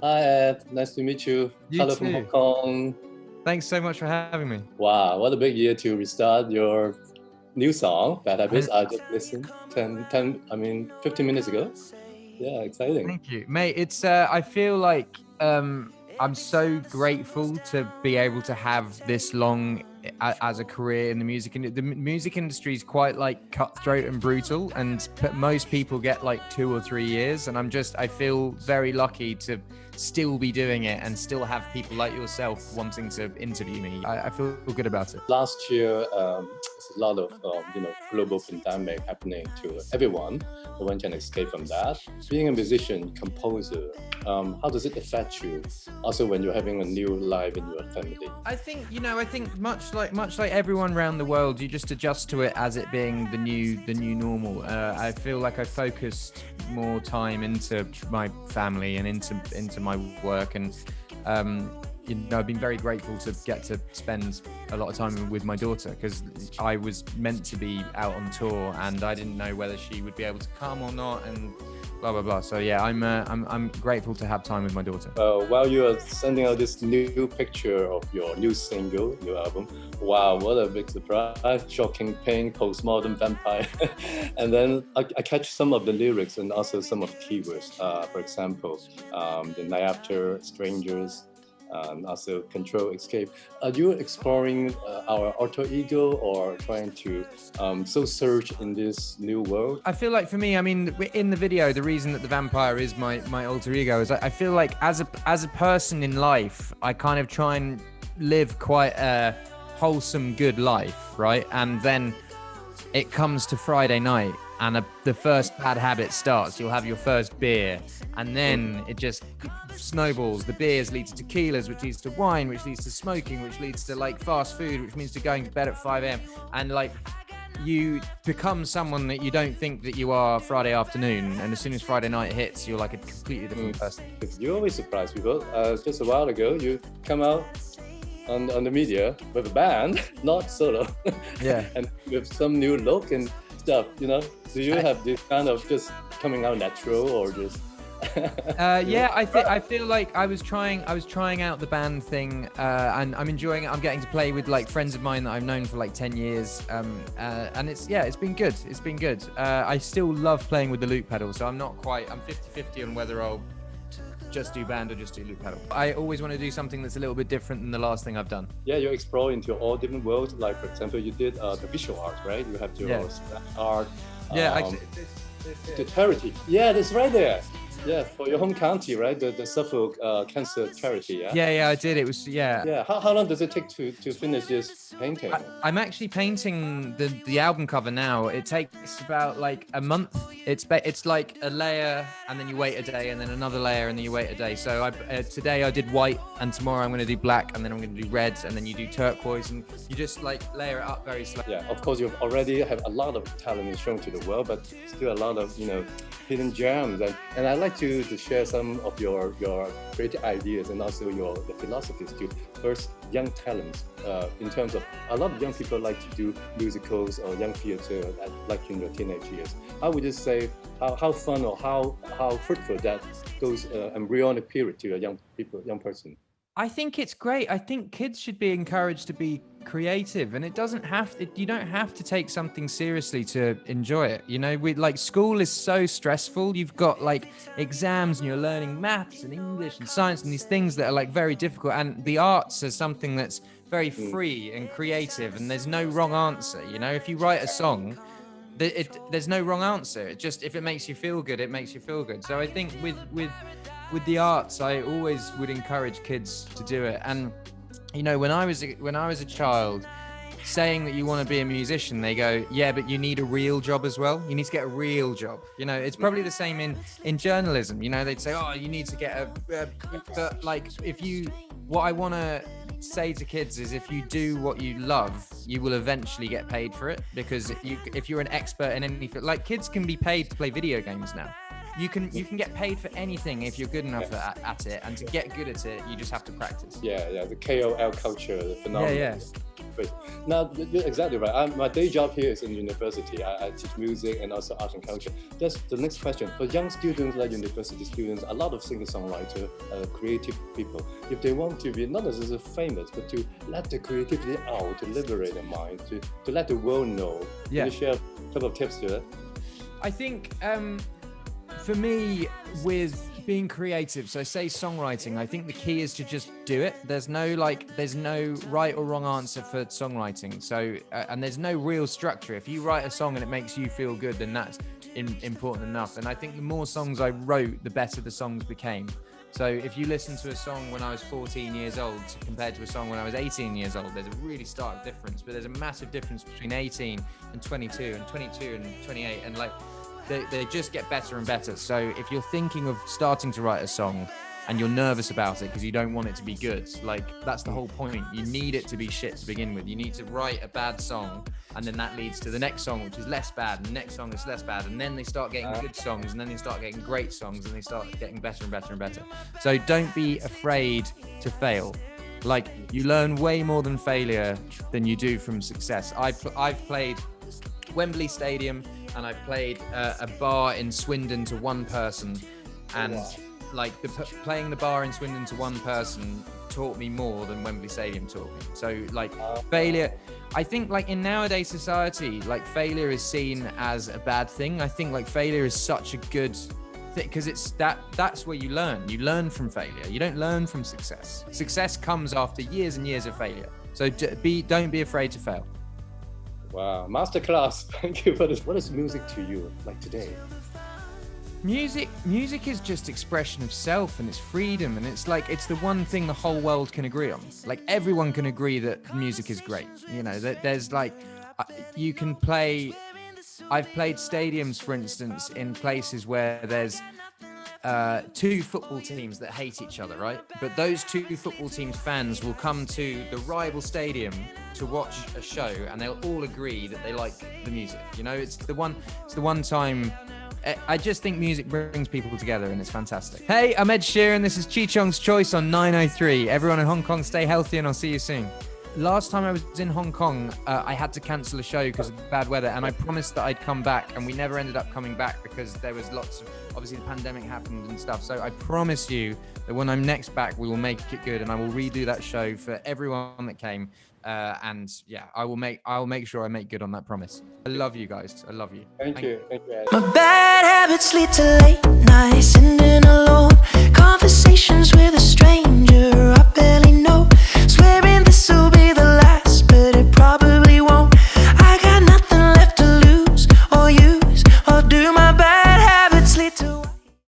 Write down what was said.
Hi Ed, nice to meet you. You Hello from too. Hong Kong. Thanks so much for having me. Wow, what a big year to restart your new song, Bad Habits. I just listened 15 minutes ago. Yeah, exciting. Thank you, mate. It's I feel like I'm so grateful to be able to have this long as a career in the music industry. The music industry is quite like cutthroat and brutal, and most people get like 2 or 3 years, and I feel very lucky to still be doing it and still have people like yourself wanting to interview me. I feel good about it. Last year, there's a lot of global pandemic happening to everyone. No one can escape from that. Being a musician, composer, how does it affect you? Also, when you're having a new life in your family. I think much like everyone around the world, you just adjust to it as it being the new normal. I feel like I focused more time into my family and into my work, and I've been very grateful to get to spend a lot of time with my daughter, because I was meant to be out on tour and I didn't know whether she would be able to come or not, and blah blah blah. So yeah, I'm grateful to have time with my daughter. While you are sending out this new picture of your new single, new album, wow, what a big surprise! Shocking pain, postmodern vampire, and then I catch some of the lyrics and also some of the keywords. For example, the night after, strangers. Also control, escape. Are you exploring our alter ego or trying to search in this new world? I feel like for me, I mean, in the video, the reason that the vampire is my alter ego is I feel like as a person in life, I kind of try and live quite a wholesome, good life, right? And then it comes to Friday night and the first bad habit starts. You'll have your first beer, and then it just snowballs. The beers lead to tequilas, which leads to wine, which leads to smoking, which leads to like fast food, which means to going to bed at 5 a.m. And like you become someone that you don't think that you are Friday afternoon, and as soon as Friday night hits, you're like a completely different person. You always surprise people. Just a while ago, you come out on the media with a band, not solo. Yeah. And with some new look and stuff, do you have this kind of just coming out natural, or just yeah, I feel like I was trying out the band thing, and I'm enjoying it. I'm getting to play with like friends of mine that I've known for like 10 years, and it's been good. It's been good. I still love playing with the loop pedal, so I'm 50-50 on whether I'll just do band or just do loop pedal. I always want to do something that's a little bit different than the last thing I've done. Yeah, you explore into all different worlds. Like for example, you did the visual art, right? You have your art. Yeah, actually, the charity. Yeah, that's right there. Yeah, for your home county, right? The Suffolk Cancer Charity. Yeah, I did. It was Yeah. How long does it take to finish this painting? I'm actually painting the album cover now. It takes about like a month. It's like a layer, and then you wait a day, and then another layer, and then you wait a day. So today I did white, and tomorrow I'm going to do black, and then I'm going to do red, and then you do turquoise, and you just like layer it up very slowly. Yeah, of course you already have a lot of talent shown to the world, but still a lot of hidden gems, and I'd like to share some of your creative ideas and also the philosophies to first young talents, in terms of a lot of young people like to do musicals or young theater like in your teenage years. How would you say how fun or how fruitful that those embryonic period to a young person? I think it's great. I think kids should be encouraged to be creative, and you don't have to take something seriously to enjoy it. School is so stressful. You've got like exams, and you're learning maths and English and science and these things that are like very difficult. And the arts is something that's very free and creative, and there's no wrong answer. If you write a song, there's no wrong answer. It just, if it makes you feel good, it makes you feel good. So I think with the arts, I always would encourage kids to do it. And when I was a child, saying that you want to be a musician, they go, yeah, but you need a real job as well. You need to get a real job. It's probably the same in journalism. They'd say, oh, you need to get but like what I want to say to kids is, if you do what you love, you will eventually get paid for it, because if you're an expert in anything, like kids can be paid to play video games now. You can get paid for anything if you're good enough at it, and to get good at it, you just have to practice. Yeah, the KOL culture, the phenomenon. Yeah. phrase. Now, you're exactly right. My day job here is in university. I teach music and also art and culture. That's the next question. For young students like university students, a lot of singer-songwriter, creative people, if they want to be not necessarily famous, but to let the creativity out, to liberate their mind, to let the world know. Yeah. Can you share a couple of tips to that? I think for me, with being creative, so say songwriting, I think the key is to just do it. There's no right or wrong answer for songwriting. So and there's no real structure. If you write a song and it makes you feel good, then that's important enough. And I think the more songs I wrote, the better the songs became. So if you listen to a song when I was 14 years old compared to a song when I was 18 years old, there's a really stark difference, but there's a massive difference between 18 and 22 and 22 and 28, and like they just get better and better. So if you're thinking of starting to write a song and you're nervous about it because you don't want it to be good, like that's the whole point. You need it to be shit to begin with. You need to write a bad song, and then that leads to the next song, which is less bad, and the next song is less bad, and then they start getting good songs, and then they start getting great songs, and they start getting better and better and better. So don't be afraid to fail. Like, you learn way more from failure than you do from success. I've played Wembley Stadium, and I've played a bar in Swindon to one person, and like playing the bar in Swindon to one person taught me more than Wembley Stadium taught me. So like failure, I think like in nowadays society, like failure is seen as a bad thing. I think like failure is such a good thing because it's that's where you learn from failure. You don't learn from success. Success comes after years and years of failure. So don't be afraid to fail. Wow, masterclass. Thank you for this. What is music to you like today? Music is just expression of self, and it's freedom, and it's the one thing the whole world can agree on. Like, everyone can agree that music is great. You know, that there's like, you can play, I've played stadiums, for instance, in places where there's two football teams that hate each other, right? But those two football teams' fans will come to the rival stadium to watch a show, and they'll all agree that they like the music. You know, it's the one time. I just think music brings people together, and it's fantastic. Hey, I'm Ed Sheeran. This is Chi Chong's Choice on 903. Everyone in Hong Kong, stay healthy, and I'll see you soon. Last time I was in Hong Kong, I had to cancel a show because of bad weather, and I promised that I'd come back, and we never ended up coming back because there was lots of, obviously the pandemic happened and stuff. So I promise you that when I'm next back, we will make it good, and I will redo that show for everyone that came. And yeah, I will make sure I make good on that promise. I love you guys. I love you. Thank you. Ed. My bad habits lead to late nights, sitting alone, conversations with a stranger.